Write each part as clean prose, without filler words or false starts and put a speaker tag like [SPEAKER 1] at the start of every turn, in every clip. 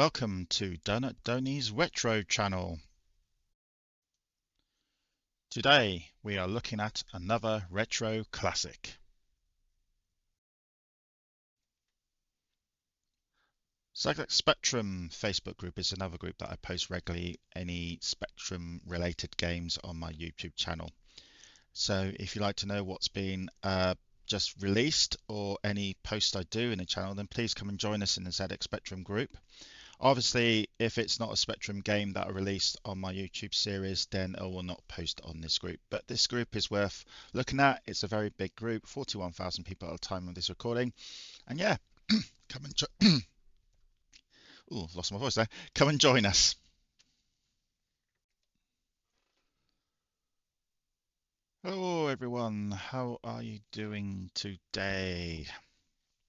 [SPEAKER 1] Welcome to Donut Donny's Retro channel. Today we are looking at another retro classic. ZX Spectrum Facebook group is another group that I post regularly any Spectrum related games on my YouTube channel. So if you'd like to know what's been just released or any posts I do in the channel, then please come and join us in the ZX Spectrum group. Obviously, if it's not a Spectrum game that I released on my YouTube series, then I will not post on this group. But this group is worth looking at. It's a very big group, 41,000 people at the time of this recording. And yeah, come and Ooh, lost my voice there. Come and join us. Hello everyone, how are you doing today?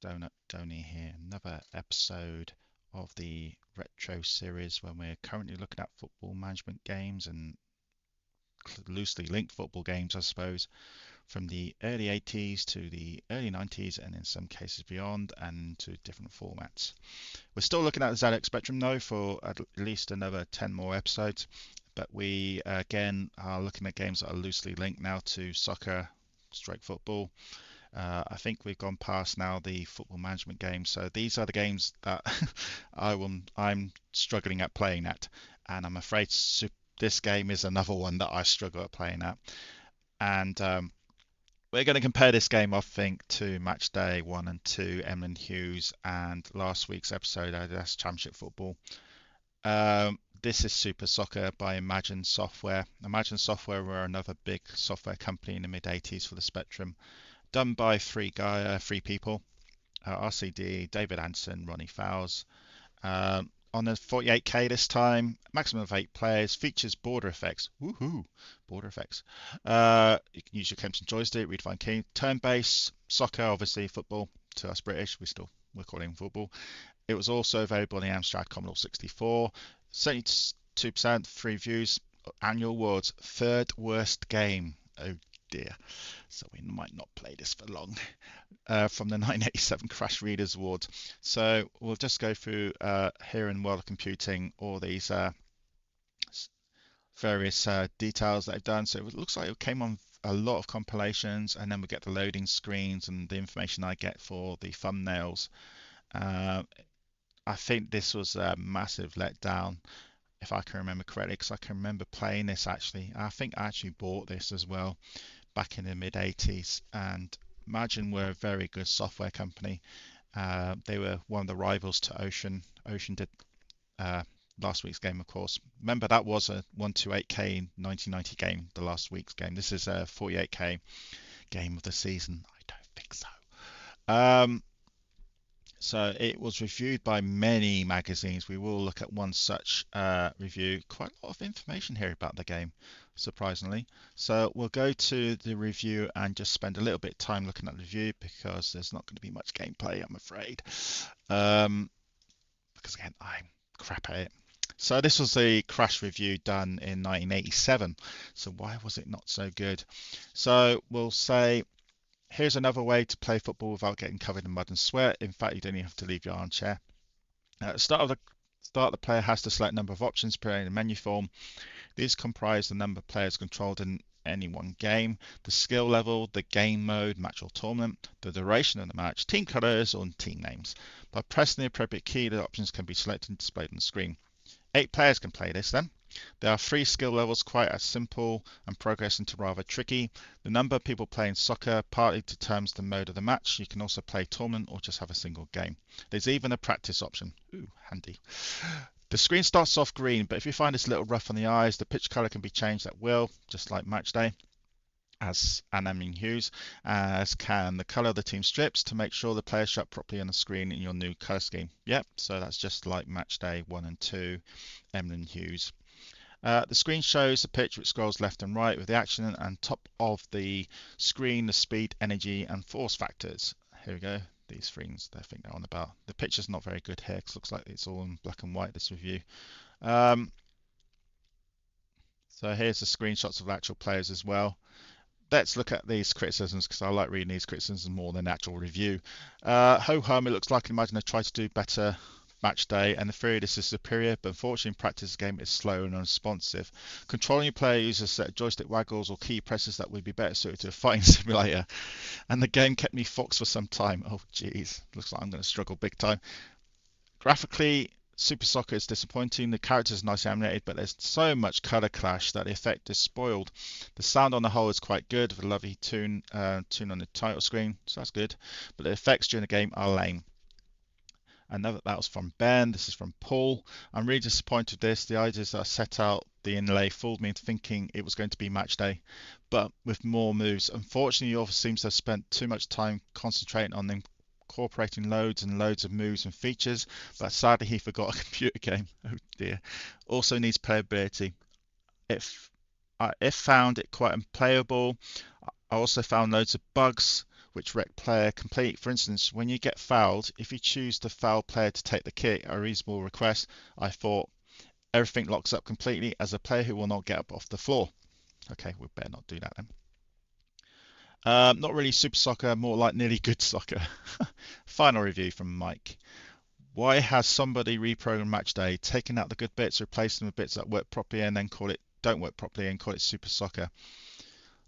[SPEAKER 1] Donut Donny here, another episode of the retro series when we're currently looking at football management games and loosely linked football games, I suppose, from the early 80s to the early 90s and in some cases beyond and to different formats. We're still looking at the ZX Spectrum though for at least another 10 more episodes, but we again are looking at games that are loosely linked now to soccer, stroke football. I think we've gone past now the football management games, so these are the games that I'm struggling at playing at, and I'm afraid this game is another one that I struggle at playing at. And we're going to compare this game, I think, to Match Day 1 and 2, Emlyn Hughes, and last week's episode, that's Championship Football. This is Super Soccer by Imagine Software. Imagine Software were another big software company in the mid 80s for the Spectrum, done by three people, RCD, David Anson, Ronnie Fowles. On the 48K this time, maximum of 8 players, features border effects. Woohoo! Border effects. You can use your Clemson joystick, redefine key, turn-based, soccer, obviously football. To us British, we're calling football. It was also available on the Amstrad Commodore 64. 72%, 3 views. Annual awards, third worst game. Oh dear. So we might not play this for long. From the 1987 Crash Readers Awards. So we'll just go through here in World of Computing all these various details that I've done. So it looks like it came on a lot of compilations, and then we get the loading screens and the information I get for the thumbnails. I think this was a massive letdown, if I can remember correctly, because I can remember playing this actually. I think I actually bought this as well back in the mid 80s, and Imagine were a very good software company. They were one of the rivals to Ocean. Ocean did last week's game, of course. Remember, that was a 128K 1990 game, the last week's game. This is a 48K game of the season. I don't think so. So it was reviewed by many magazines. We will look at one such review. Quite a lot of information here about the game, surprisingly. So we'll go to the review and just spend a little bit of time looking at the review because there's not going to be much gameplay, I'm afraid. Because again, I'm crap at it. So this was a Crash review done in 1987. So why was it not so good? So we'll say here's another way to play football without getting covered in mud and sweat. In fact, you don't even have to leave your armchair. At the start, the player has to select a number of options appearing in the menu form. These comprise the number of players controlled in any one game, the skill level, the game mode, match or tournament, the duration of the match, team colours or team names. By pressing the appropriate key, the options can be selected and displayed on the screen. 8 players can play this then. There are 3 skill levels, quite as simple and progress into rather tricky. The number of people playing soccer partly determines the mode of the match. You can also play tournament or just have a single game. There's even a practice option. Ooh, handy. The screen starts off green, but if you find this a little rough on the eyes, the pitch colour can be changed at will, just like match day, as Emlyn Hughes, as can the colour of the team strips to make sure the players show up properly on the screen in your new colour scheme. Yep, so that's just like match day 1 and 2, Emlyn Hughes. The screen shows the pitch which scrolls left and right with the action and top of the screen the speed, energy and force factors. Here we go. These things I think they're on about. The picture's not very good here because it looks like it's all in black and white, this review. So here's the screenshots of the actual players as well. Let's look at these criticisms because I like reading these criticisms more than the actual review. Ho hum, it looks like Imagine they tried to do better match day, and the theory this is superior, but unfortunately in practice the game is slow and unresponsive. Controlling your player uses a set of joystick waggles or key presses that would be better suited to a fighting simulator, and the game kept me foxed for some time. Oh jeez, looks like I'm going to struggle big time. Graphically, Super Soccer is disappointing. The characters are nicely animated, but there's so much color clash that the effect is spoiled. The sound on the whole is quite good, with a lovely tune on the title screen, so that's good. But the effects during the game are lame. And that was from Ben. This is from Paul. I'm really disappointed with this. The ideas that I set out the inlay fooled me into thinking it was going to be match day, but with more moves. Unfortunately, the author seems to have spent too much time concentrating on incorporating loads and loads of moves and features, but sadly he forgot a computer game. Oh dear. Also needs playability. If found it quite unplayable. I also found loads of bugs which wreck player complete. For instance, when you get fouled, if you choose the foul player to take the kick at a reasonable request, I thought everything locks up completely as a player who will not get up off the floor. Okay, we better not do that then. Not really Super Soccer, more like nearly good soccer. Final review from Mike. Why has somebody reprogrammed match day, taken out the good bits, replaced them with bits that work properly, and then don't work properly and call it Super Soccer?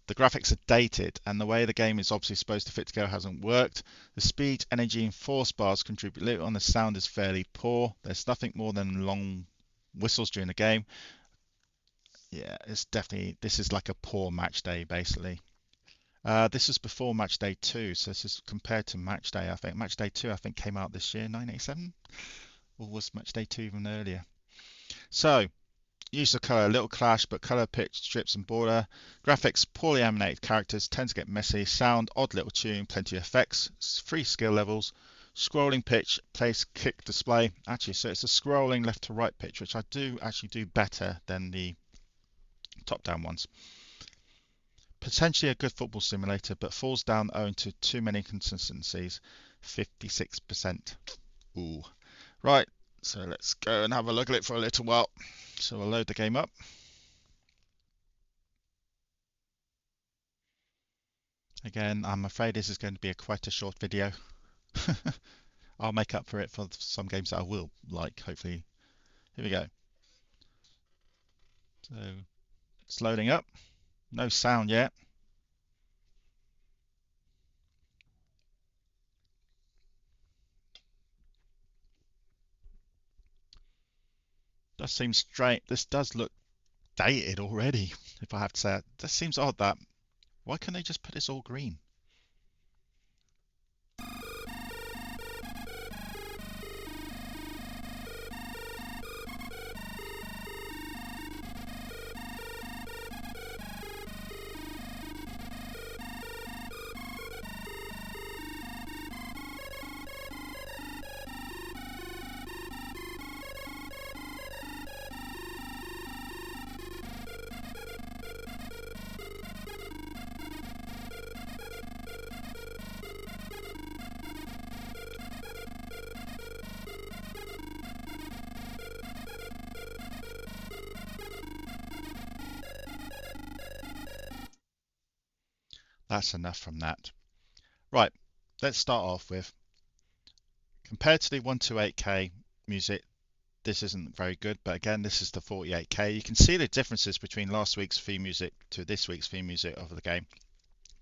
[SPEAKER 1] The graphics are dated, and the way the game is obviously supposed to fit together hasn't worked. The speed, energy, and force bars contribute little, and the sound is fairly poor. There's nothing more than long whistles during the game. Yeah, this is like a poor match day, basically. This is before match day 2, so this is compared to match day, I think. Match day 2, I think, came out this year, 1987? Or was match day 2 even earlier? So, use of colour, little clash, but colour, pitch, strips and border. Graphics, poorly animated characters, tend to get messy. Sound, odd little tune, plenty of effects. 3 skill levels. Scrolling pitch, place, kick, display. Actually, so it's a scrolling left to right pitch, which I do actually do better than the top-down ones. Potentially a good football simulator, but falls down owing to too many inconsistencies. 56%. Ooh. Right, so let's go and have a look at it for a little while. So we'll load the game up. Again, I'm afraid this is going to be quite a short video. I'll make up for it for some games that I will like, hopefully. Here we go. So it's loading up. No sound yet. Does seem straight. This does look dated already, if I have to say it. That seems odd that. Why can't they just put this all green? That's enough from that. Right, let's start off with, compared to the 128K music, this isn't very good, but again, this is the 48K. You can see the differences between last week's theme music to this week's theme music of the game.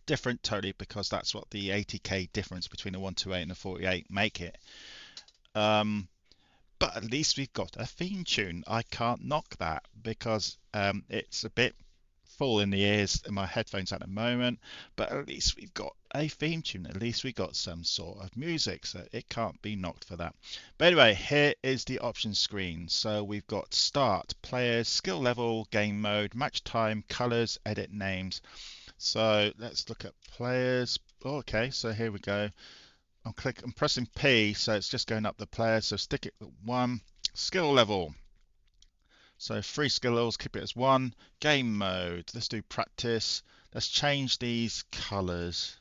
[SPEAKER 1] Different totally, because that's what the 80K difference between the 128 and the 48 make it. But at least we've got a theme tune. I can't knock that, because it's a bit full in the ears in my headphones at the moment, but at least we've got a theme tune. At least we got some sort of music, so it can't be knocked for that. But anyway, here is the options screen. So we've got start, players, skill level, game mode, match time, colors, edit names. So let's look at players. Oh, okay, so here we go. I'm pressing P, so it's just going up the players. So stick it at 1. Skill level. So 3 skill levels, keep it as 1. Game mode. Let's do practice. Let's change these colors.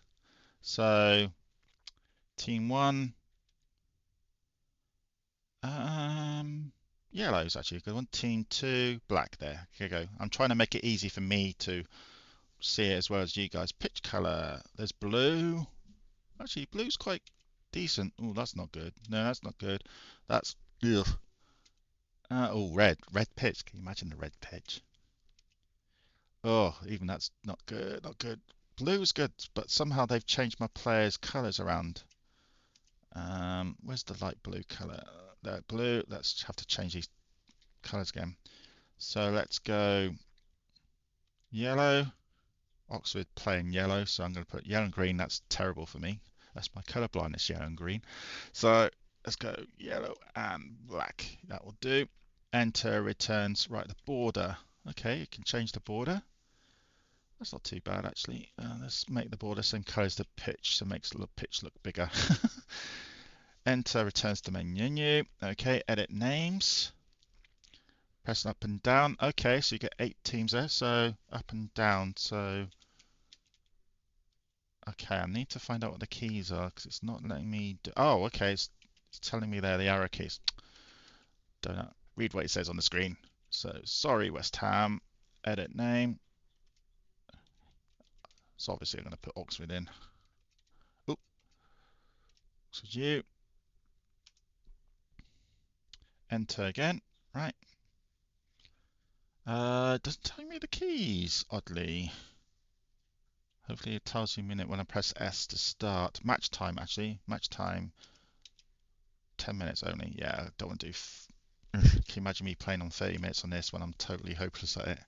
[SPEAKER 1] So team 1. Yellow is actually a good one. Team 2, black there. Here we go. I'm trying to make it easy for me to see it as well as you guys. Pitch color. There's blue. Actually, blue's quite decent. Oh, that's not good. No, that's not good. That's Ugh. Oh, red pitch. Can you imagine the red pitch? Oh, even that's not good, not good. Blue's good, but somehow they've changed my players' colours around. Where's the light blue colour? The blue. Let's have to change these colours again. So let's go yellow. Oxford playing yellow, so I'm going to put yellow and green. That's terrible for me. That's my colour blindness, yellow and green. So let's go yellow and black. That will do. Enter returns. Right, the border. Okay, you can change the border. That's not too bad actually. Let's make the border same colour as the pitch, so it makes the pitch look bigger. Enter returns to main menu. Okay, edit names. Press up and down. Okay, so you get 8 teams there. So up and down. So okay, I need to find out what the keys are because it's not letting me do. Oh, okay, it's telling me they're the arrow keys. Don't know. Read what it says on the screen. So sorry, West Ham. Edit name. So obviously I'm going to put Oxford in. Oop, Oxford U. Enter again. Right. Doesn't tell me the keys, oddly. Hopefully it tells you a minute when I press S to start. Match time, actually. Match time. 10 minutes only. Yeah, I don't want to do. Can you imagine me playing on 30 minutes on this when I'm totally hopeless at it?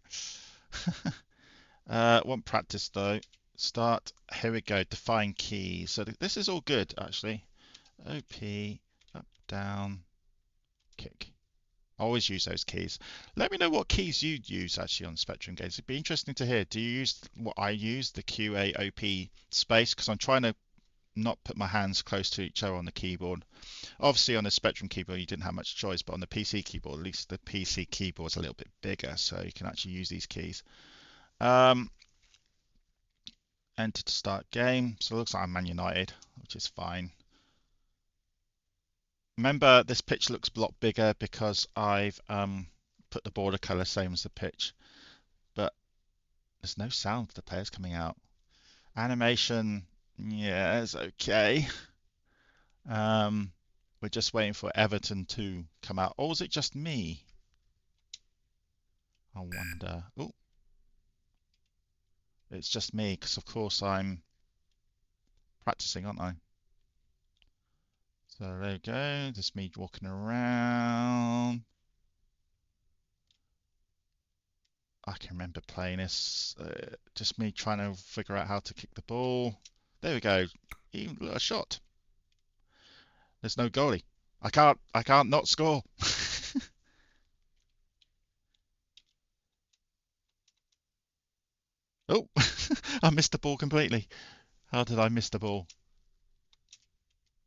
[SPEAKER 1] Want practice though. Start. Here we go. Define keys. So this is all good, actually. OP, up, down, kick. Always use those keys. Let me know what keys you use actually on Spectrum games. It'd be interesting to hear. Do you use what I use, the QAOP space? Because I'm trying to not put my hands close to each other on the keyboard. Obviously, on the Spectrum keyboard, you didn't have much choice, but on the PC keyboard, at least the PC keyboard's a little bit bigger, so you can actually use these keys. Enter to start game. So it looks like I'm Man United, which is fine. Remember, this pitch looks a lot bigger because I've put the border color same as the pitch, but there's no sound of the players coming out. Animation, yeah, it's okay. We're just waiting for Everton to come out. Or is it just me? I wonder. Oh, it's just me because of course I'm practicing, aren't I? So there we go. Just me walking around. I can remember playing this. Just me trying to figure out how to kick the ball. There we go. Even a shot. There's no goalie. I can't not score. Oh, I missed the ball completely. How did I miss the ball?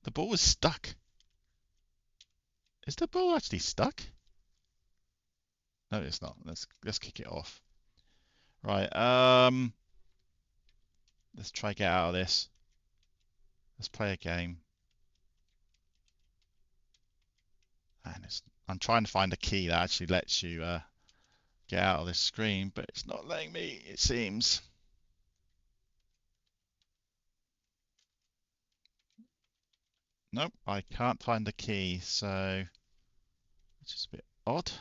[SPEAKER 1] The ball was stuck. Is the ball actually stuck? No, it's not. Let's kick it off. Right. Let's try get out of this. Let's play a game. And I'm trying to find a key that actually lets you get out of this screen, but it's not letting me, it seems. Nope, I can't find the key, so it's just a bit odd.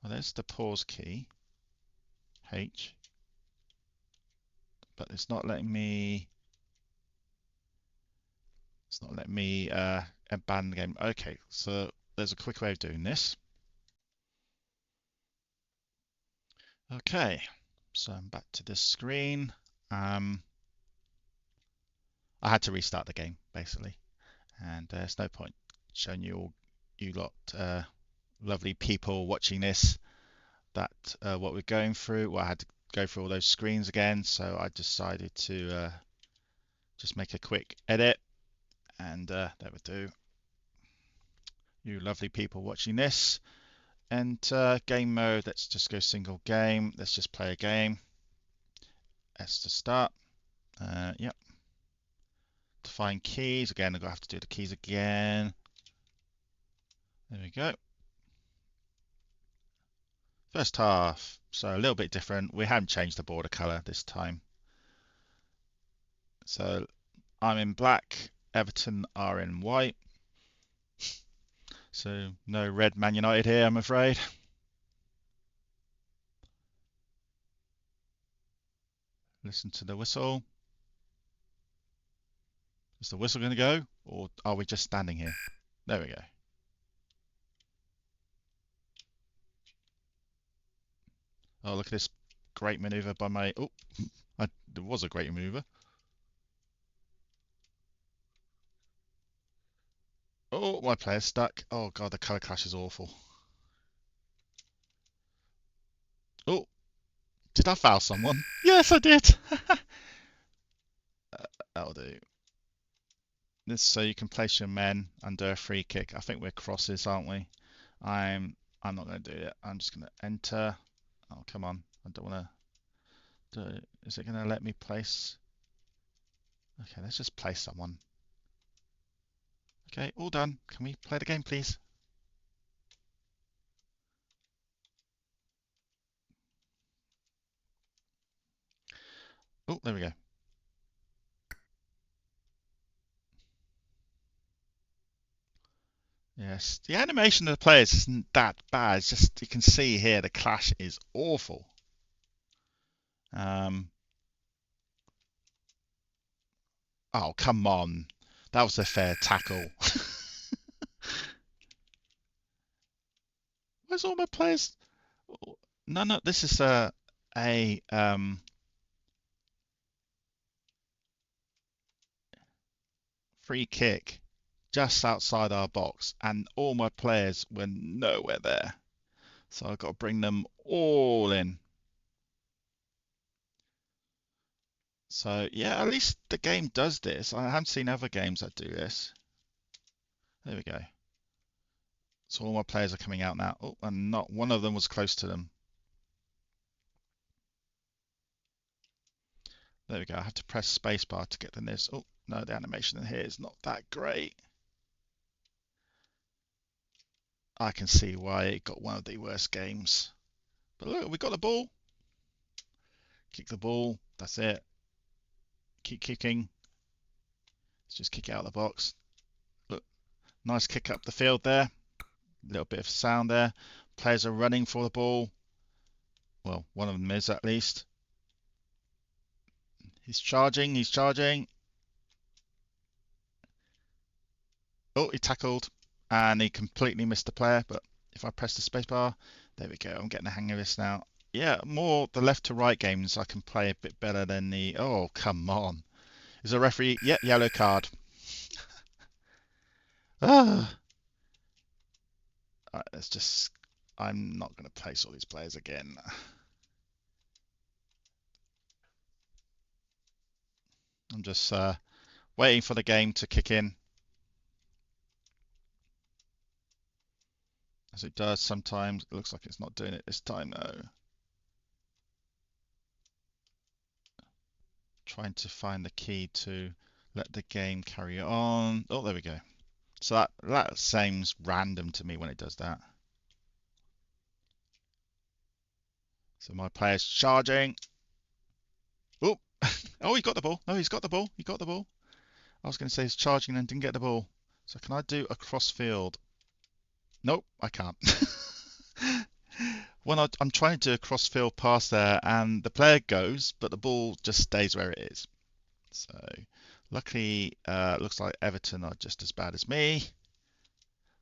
[SPEAKER 1] Well, there's the pause key, H, but it's not letting me. It's not letting me abandon the game. Okay, so there's a quick way of doing this. Okay, so I'm back to this screen. I had to restart the game basically, and there's no point showing you all, you lot, lovely people watching this, that what we're going through. Well, I had to go through all those screens again, so I decided to just make a quick edit, and that would do. You lovely people watching this. Enter game mode. Let's just go single game. Let's just play a game. S to start. Yep. Define keys. Again, I'm going to have to do the keys again. There we go. First half. So a little bit different. We haven't changed the border color this time. So I'm in black. Everton are in white. So no red Man United here, I'm afraid. Listen to the whistle. Is the whistle going to go, or are we just standing here? There we go. Oh, look at this great maneuver by my... Oh, there was a great maneuver. Oh, my player's stuck. Oh, God, the colour clash is awful. Oh, did I foul someone? Yes, I did. That'll do. This so you can place your men under a free kick. I think we're crosses, aren't we? I'm not going to do it. I'm just going to enter. Oh, come on. I don't want to do it. Is it going to let me place? Okay, let's just place someone. Okay, all done. Can we play the game, please? Oh, there we go. Yes, the animation of the players isn't that bad. It's just you can see here the clash is awful. Oh, come on. That was a fair tackle. Where's all my players? No, this is a free kick just outside our box, and all my players were nowhere there. So I've got to bring them all in. So yeah, at least the game does this. I haven't seen other games that do this. There we go. So all my players are coming out now. Oh, and not one of them was close to them. There we go. I have to press spacebar to get the this. Oh, no, the animation in here is not that great. I can see why it got one of the worst games. But look, we got the ball. Kick the ball. That's it. Keep kicking. Let's just kick it out of the box. Look, nice kick up the field there. A little bit of sound there. Players are running for the ball. Well, one of them is at least. He's charging. He's charging. Oh, he tackled. And he completely missed the player. But if I press the spacebar, there we go. I'm getting the hang of this now. Yeah, more the left to right games I can play a bit better than the... Oh, come on. Is a referee? Yep, yellow card. Ah. Alright, let's just... I'm not going to place all these players again. I'm just waiting for the game to kick in. As it does sometimes. It looks like it's not doing it this time though. Trying to find the key to let the game carry on. Oh, there we go. So that seems random to me when it does that. So my player's charging. Oh, oh, he got the ball. No, he's got the ball. He got the ball. I was going to say he's charging and didn't get the ball. So can I do a cross field? Nope, I can't. When I'm trying to do a cross field pass there, and the player goes, but the ball just stays where it is. So luckily, looks like Everton are just as bad as me.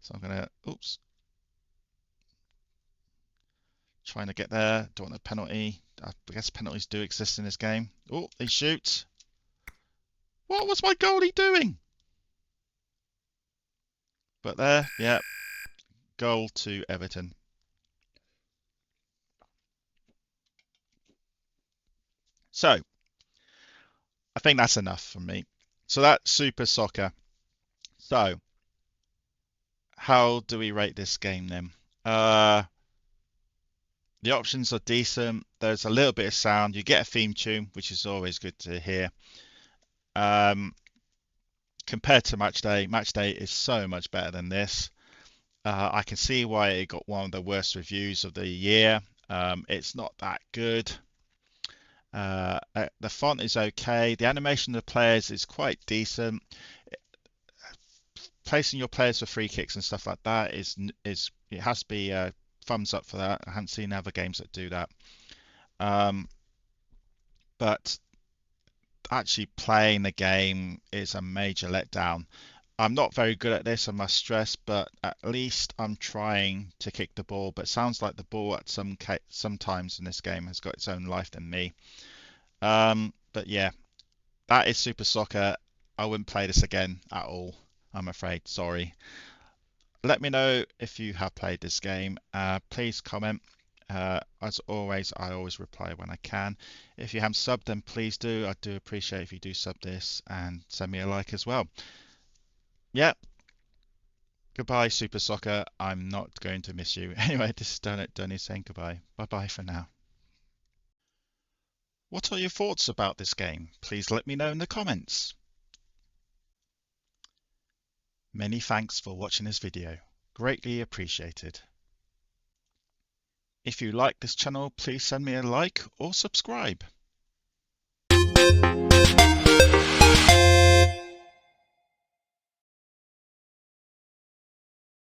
[SPEAKER 1] So I'm gonna, oops, trying to get there. Don't want a penalty. I guess penalties do exist in this game. Oh, he shoots. What was my goalie doing? But there, yeah, goal to Everton. So I think that's enough for me. So that's Super Soccer. So how do we rate this game then? The options are decent. There's a little bit of sound. You get a theme tune, which is always good to hear. Compared to Match Day is so much better than this. I can see why it got one of the worst reviews of the year. It's not that good. The font is okay. The animation of the players is quite decent. placing your players for free kicks and stuff like that is it has to be a thumbs up for that. I haven't seen other games that do that. But actually playing the game is a major letdown. I'm not very good at this, I must stress, but at least I'm trying to kick the ball. But it sounds like the ball at sometimes in this game has got its own life than me. But yeah, that is Super Soccer. I wouldn't play this again at all, I'm afraid. Sorry. Let me know if you have played this game. Please comment. As always, I always reply when I can. If you haven't subbed, then please do. I do appreciate if you do sub this and send me a like as well. Yeah. Goodbye, Super Soccer. I'm not going to miss you. Anyway, this is Donut Donny saying goodbye. Bye bye for now. What are your thoughts about this game? Please let me know in the comments. Many thanks for watching this video. Greatly appreciated. If you like this channel, please send me a like or subscribe.